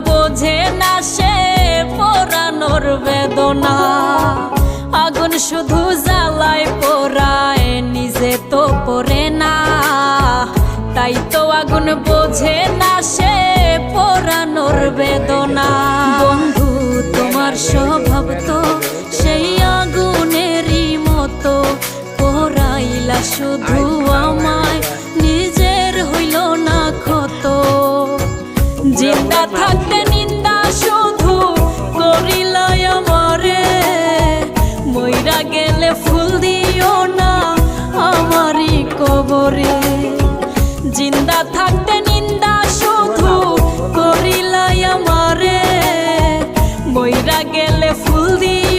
বোঝে না সে পোড়ানোর বেদনা। আগুন শুধু জ্বালায় পোড়ায়, নিজে তো পড়ে না। তাই তো আগুন বোঝে না সে পোড়ানোর বেদনা। বন্ধু তোমার স্বভাব তো সেই আগুনেরই মতো, পোড়াইলা শুধু আমায়, নিজের হইল না ক্ষত। জিন্দা থাকতে নিন্দা শুধু করিলাই আমারে, মইরা গেলে ফুল দিও না আমারই কবরে। জিন্দা থাকতে নিন্দা শুধু করিলাই আমারে, মইরা গেলে ফুল দিও